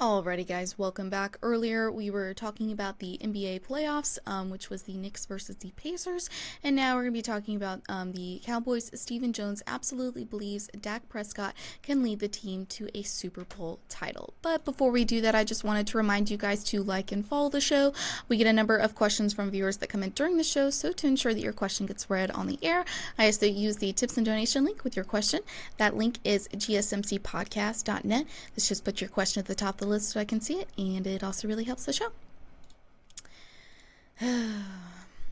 Alrighty, guys, welcome back. Earlier, we were talking about the NBA playoffs, which was the Knicks versus the Pacers, and now we're going to be talking about the Cowboys. Stephen Jones absolutely believes Dak Prescott can lead the team to a Super Bowl title. But before we do that, I just wanted to remind you guys to like and follow the show. We get a number of questions from viewers that come in during the show, so to ensure that your question gets read on the air, I ask that you use the tips and donation link with your question. That link is gsmcpodcast.net. Let's just put your question at the top of the list so I can see it, and it also really helps the show.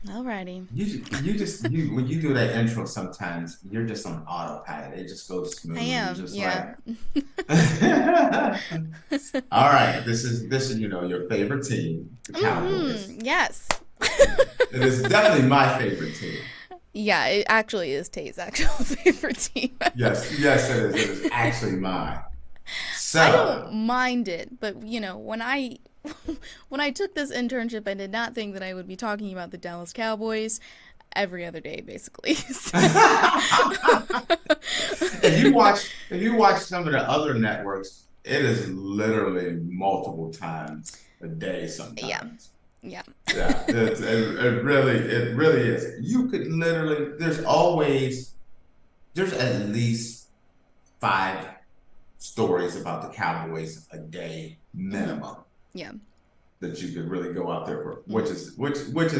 Alrighty. When you do that intro, sometimes you're just on autopilot. It just goes smooth. I am, Just yeah. All right, this is your favorite team, the Cowboys. Yes. It is definitely my favorite team. Yeah, it actually is Tate's actual favorite team. Yes, it is. It is actually mine. So I don't mind it, but when I took this internship, I did not think that I would be talking about the Dallas Cowboys every other day, basically. if you watch some of the other networks, it is literally multiple times a day sometimes. Yeah. It really is. You could literally, there's at least 5 stories about the Cowboys a day minimum. Yeah. That you could really go out there for, which is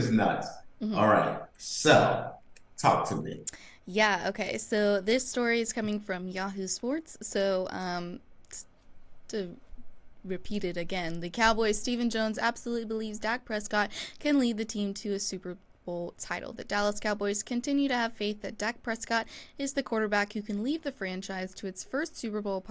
nuts. Mm-hmm. All right. So talk to me. Yeah, okay. So this story is coming from Yahoo Sports. So to repeat it again, the Cowboys' Stephen Jones absolutely believes Dak Prescott can lead the team to a Super Bowl title. The Dallas Cowboys continue to have faith that Dak Prescott is the quarterback who can lead the franchise to its first Super Bowl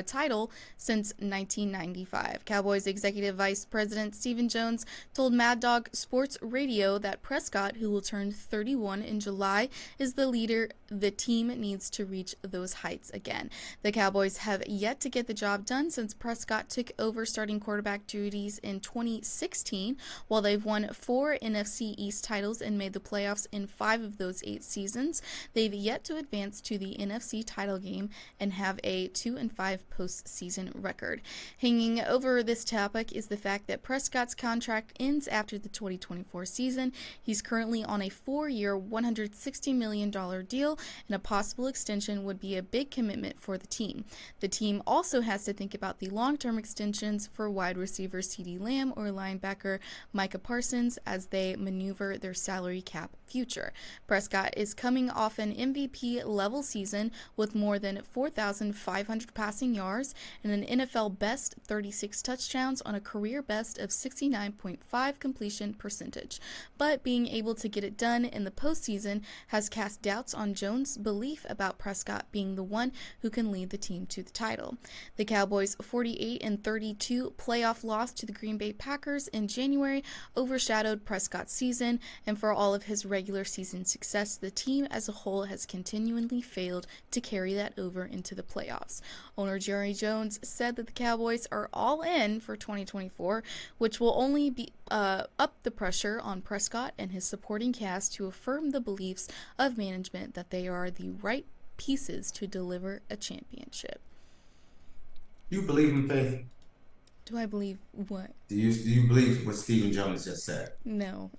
title since 1995. Cowboys Executive Vice President Stephen Jones told Mad Dog Sports Radio that Prescott, who will turn 31 in July, is the leader the team needs to reach those heights again. The Cowboys have yet to get the job done since Prescott took over starting quarterback duties in 2016. While they've won 4 NFC East titles and made the playoffs in 5 of those 8 seasons, they've yet to advance to the NFC title game and have a 2-5 postseason record. Hanging over this topic is the fact that Prescott's contract ends after the 2024 season. He's currently on a 4-year, $160 million deal, and a possible extension would be a big commitment for the team. The team also has to think about the long-term extensions for wide receiver CeeDee Lamb or linebacker Micah Parsons as they maneuver their salary cap future. Prescott is coming off an MVP level season with more than 4,500 passing yards and an NFL best 36 touchdowns on a career best of 69.5 completion percentage. But being able to get it done in the postseason has cast doubts on Jones' belief about Prescott being the one who can lead the team to the title. The Cowboys' 48-32 playoff loss to the Green Bay Packers in January overshadowed Prescott's season, and for all of his regular season success, the team as a whole has continually failed to carry that over into the playoffs. Owner Jerry Jones said that the Cowboys are all in for 2024, which will only be up the pressure on Prescott and his supporting cast to affirm the beliefs of management that they are the right pieces to deliver a championship. You believe in faith? Do I believe what? Do you believe what Stephen Jones just said? No.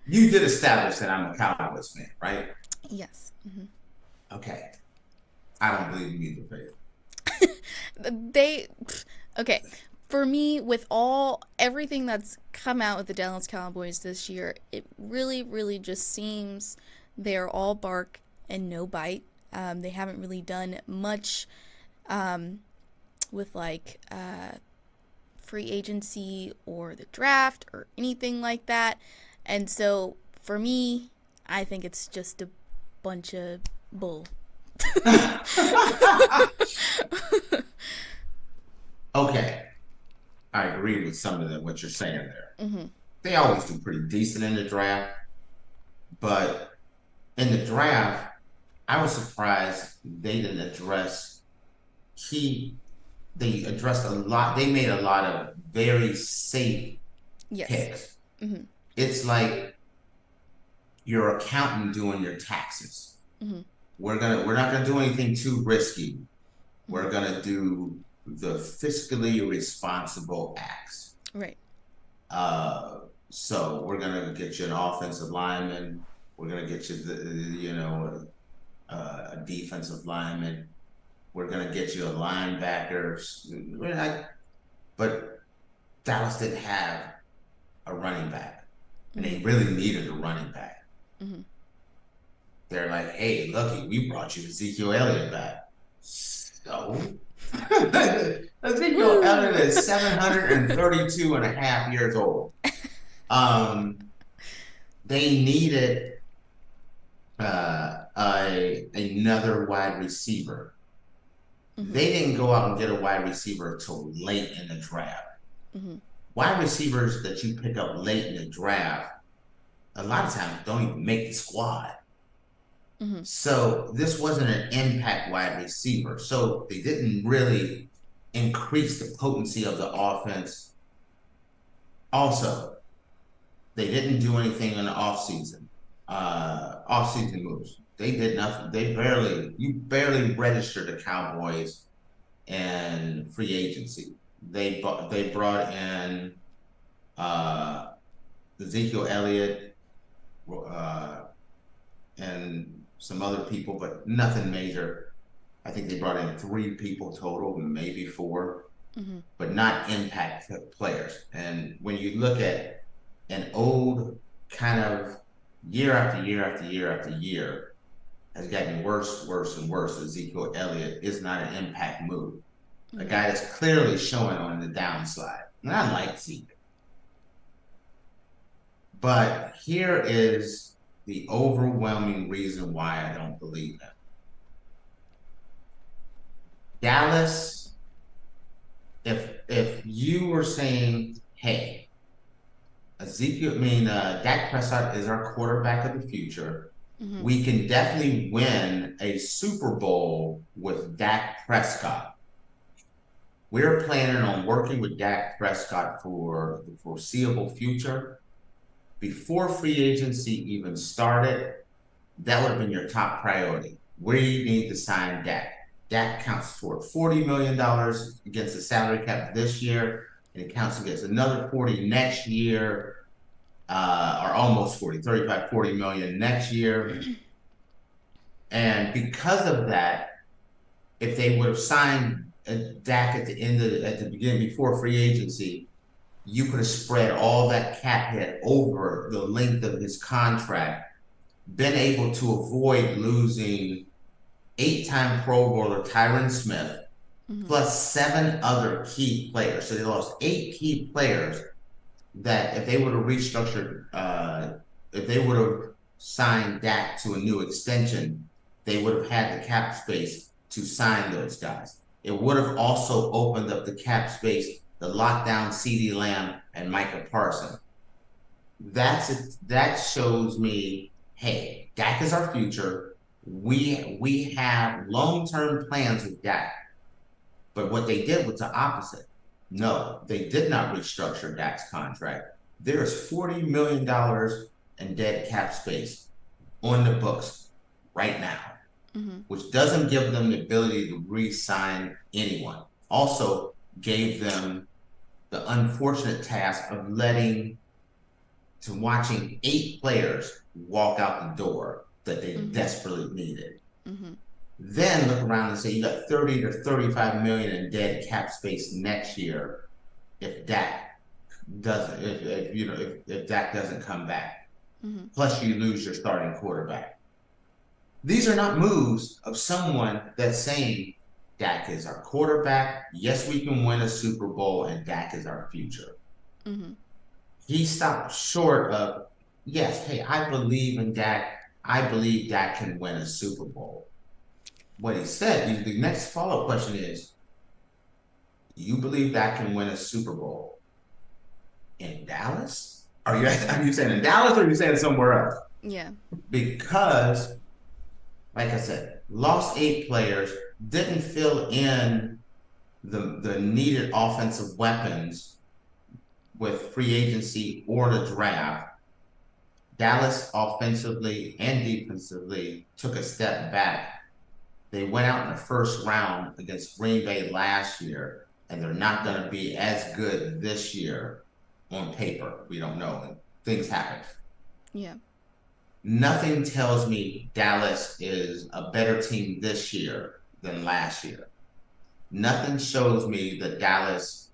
You did establish that I'm a Cowboys fan, right? Yes. Mm-hmm. Okay. I don't believe in either faith. Okay. For me, with everything that's come out with the Dallas Cowboys this year, it really, really just seems they're all bark and no bite. They haven't really done much with free agency or the draft or anything like that. And so for me, I think it's just a bunch of bull. Okay. I agree with some of what you're saying there. Mm-hmm. They always do pretty decent in the draft. But in the draft, I was surprised they didn't address they addressed a lot. They made a lot of very safe picks. Mm-hmm. It's like your accountant doing your taxes. Mm-hmm. We're not gonna do anything too risky. We're going to do the fiscally responsible acts. Right. So we're going to get you an offensive lineman. We're going to get you a defensive lineman. We're going to get you a linebacker. But Dallas didn't have a running back, and they really needed a running back. They're like, hey, lucky, we brought you Ezekiel Elliott back. So Ezekiel Elliott is 732 and a half years old. They needed another wide receiver. They didn't go out and get a wide receiver until late in the draft. Wide receivers that you pick up late in the draft, a lot of times don't even make the squad. So this wasn't an impact wide receiver. So they didn't really increase the potency of the offense. Also, they didn't do anything in the offseason. Offseason moves. They did nothing. You barely registered the Cowboys in free agency. They brought in Ezekiel Elliott and some other people, but nothing major. I think they brought in 3 people total, maybe 4, but not impact players. And when you look at an old kind of year after year after year after year has gotten worse, worse, and worse. Ezekiel Elliott is not an impact move. A guy that's clearly showing on the downslide. And I like Zeke. But here is the overwhelming reason why I don't believe him. Dallas, if you were saying, hey, Dak Prescott is our quarterback of the future. We can definitely win a Super Bowl with Dak Prescott. We're planning on working with Dak Prescott for the foreseeable future. Before free agency even started, that would have been your top priority. We need to sign Dak. Dak counts for $40 million against the salary cap this year, and it counts against another 40 next year, or almost 40 million next year. And because of that, if they would have signed Dak at the beginning before free agency, you could have spread all that cap hit over the length of his contract, been able to avoid losing 8-time Pro Bowler Tyron Smith, plus 7 other key players. So they lost 8 key players that if they would have restructured, if they would have signed Dak to a new extension, they would have had the cap space to sign those guys. It would have also opened up the cap space to lock down CeeDee Lamb and Micah Parsons. That shows me, hey, Dak is our future. We have long-term plans with Dak. But what they did was the opposite. No, they did not restructure Dak's contract. There's $40 million in dead cap space on the books right now, which doesn't give them the ability to re-sign anyone. Also gave them the unfortunate task of watching 8 players walk out the door that they desperately needed. Then look around and say you got 30 to 35 million in dead cap space next year if Dak doesn't, if Dak doesn't come back. Plus you lose your starting quarterback. These are not moves of someone that's saying Dak is our quarterback. Yes, we can win a Super Bowl, and Dak is our future. He stopped short of, yes, hey, I believe in Dak. I believe Dak can win a Super Bowl. What he said, the next follow-up question is, you believe Dak can win a Super Bowl in Dallas? Are you saying in Dallas, or are you saying somewhere else? Yeah. Because, like I said, lost 8 players, didn't fill in the needed offensive weapons with free agency or the draft. Dallas offensively and defensively took a step back. They went out in the first round against Green Bay last year, and they're not going to be as good this year on paper. We don't know. Things happen. Yeah. Nothing tells me Dallas is a better team this year than last year. Nothing shows me that Dallas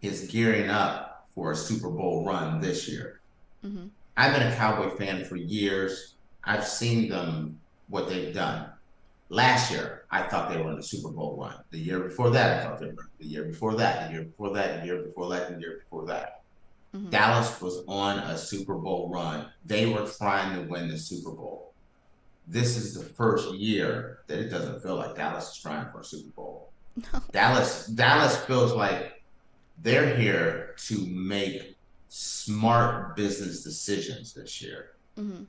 is gearing up for a Super Bowl run this year. Mm-hmm. I've been a Cowboy fan for years. I've seen them, what they've done. Last year, I thought they were in the Super Bowl run. The year before that, I thought they were. The year before that, the year before that, the year before that, the year before that. Mm-hmm. Dallas was on a Super Bowl run. They were trying to win the Super Bowl. This is the first year that it doesn't feel like Dallas is trying for a Super Bowl. No. Dallas feels like they're here to make smart business decisions this year. Mm-hmm.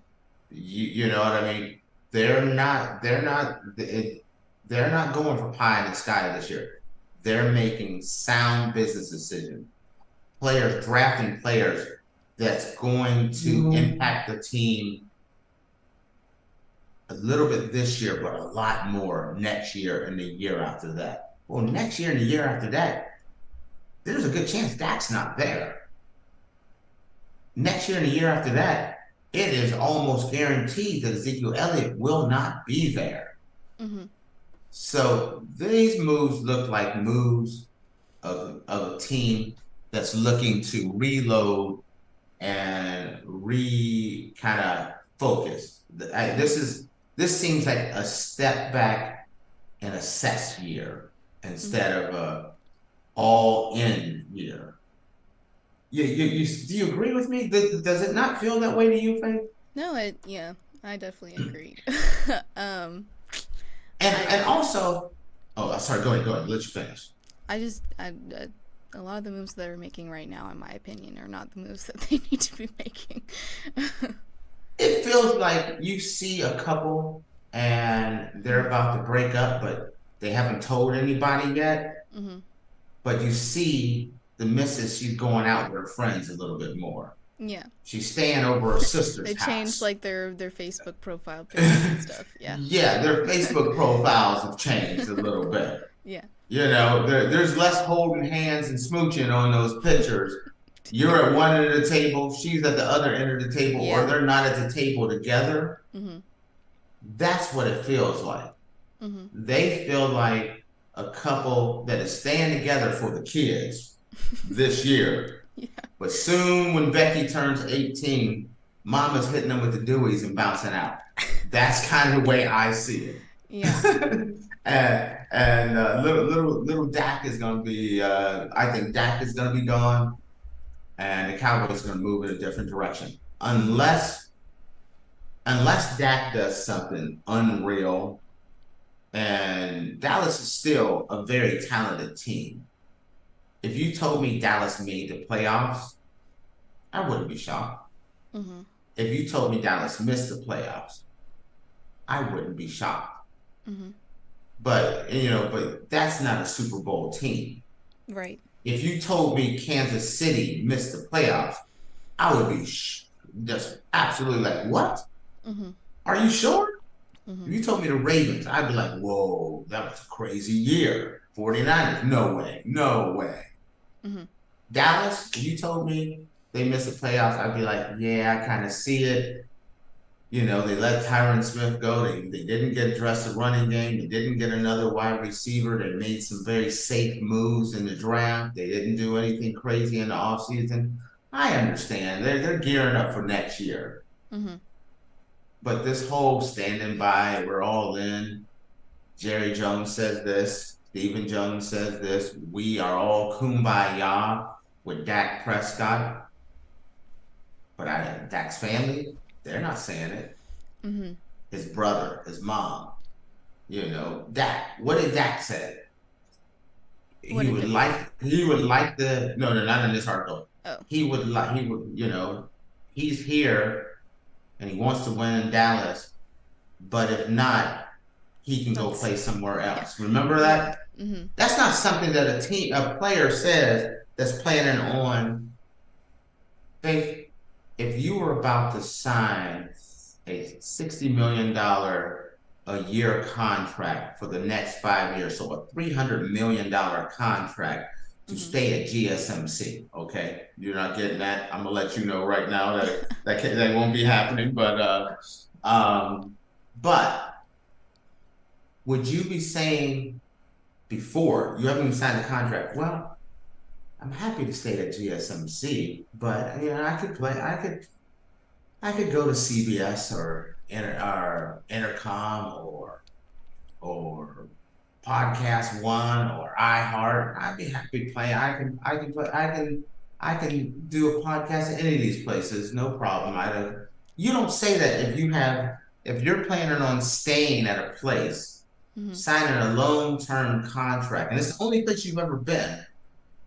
You know what I mean? They're not going for pie in the sky this year. They're making sound business decisions. Drafting players that's going to impact the team a little bit this year, but a lot more next year and the year after that. Well, next year and the year after that, there's a good chance Dak's not there. Next year and the year after that, it is almost guaranteed that Ezekiel Elliott will not be there. Mm-hmm. So these moves look like moves of a team that's looking to reload and kind of focus. This seems like a step back and assess year instead of a all-in year. Do you agree with me? Does it not feel that way to you, Faith? No, I definitely agree. And also, sorry, go ahead, let you finish. A lot of the moves that they're making right now, in my opinion, are not the moves that they need to be making. It feels like you see a couple and they're about to break up, but they haven't told anybody yet. Mm-hmm. But you see the missus, she's going out with her friends a little bit more. Yeah. She's staying over her sister's house. They changed like their Facebook profile pictures and stuff. Yeah. Yeah, their Facebook profiles have changed a little bit. Yeah. You know, there's less holding hands and smooching on those pictures. You're at one end of the table, she's at the other end of the table, or they're not at the table together. Mm-hmm. That's what it feels like. Mm-hmm. They feel like a couple that is staying together for the kids this year. Yeah. But soon when Becky turns 18, mama's hitting them with the Deweys and bouncing out. That's kind of the way I see it. Yeah. and little Dak is going to be, I think Dak is going to be gone, and the Cowboys are going to move in a different direction. Unless Dak does something unreal, and Dallas is still a very talented team. If you told me Dallas made the playoffs, I wouldn't be shocked. Mm-hmm. If you told me Dallas missed the playoffs, I wouldn't be shocked. Mm-hmm. But that's not a Super Bowl team. Right. If you told me Kansas City missed the playoffs, I would be just absolutely like, what? Mm-hmm. Are you sure? Mm-hmm. If you told me the Ravens, I'd be like, whoa, that was a crazy year. 49ers, no way. Mm-hmm. Dallas, if you told me they missed the playoffs, I'd be like, yeah, I kind of see it. You know, they let Tyron Smith go. They didn't get addressed the running game. They didn't get another wide receiver. They made some very safe moves in the draft. They didn't do anything crazy in the offseason. I understand. They're gearing up for next year. Mm-hmm. But this whole standing by, we're all in. Jerry Jones says this. Stephen Jones says this. We are all kumbaya with Dak Prescott. But Dak's family, they're not saying it. Mm-hmm. His brother, his mom, Dak. What did Dak say? He would like the no, not in this article. Oh. He's here and he wants to win in Dallas, but if not, he can go play somewhere else. Yeah. Remember that? Mm-hmm. That's not something that a player says that's planning on. If you were about to sign a $60 million a year contract for the next 5 years. So a $300 million contract to stay at GSMC. Okay. You're not getting that. I'm gonna let you know right now that that won't be happening. But would you be saying before you haven't even signed the contract? Well, I'm happy to stay at GSMC, but I could play. I could go to CBS or Intercom or Podcast One or iHeart. I'd be happy to play. I can do a podcast at any of these places, no problem. You don't say that if you're planning on staying at a place, signing a long-term contract, and it's the only place you've ever been,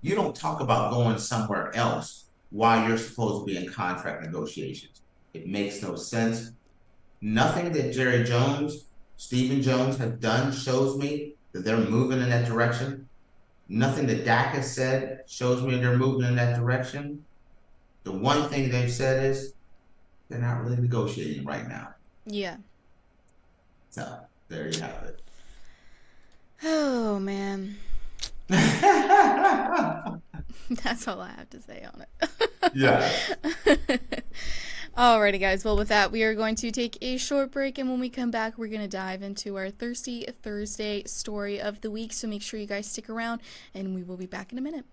you don't talk about going somewhere else while you're supposed to be in contract negotiations. It makes no sense. Nothing that Jerry Jones, Stephen Jones have done shows me that they're moving in that direction. Nothing that Dak has said shows me they're moving in that direction. The one thing they've said is they're not really negotiating right now. Yeah. So there you have it. Oh, man. That's all I have to say on it. Yeah. Alrighty, guys. Well, with that, we are going to take a short break, and when we come back, we're going to dive into our Thirsty Thursday story of the week. So make sure you guys stick around, and we will be back in a minute.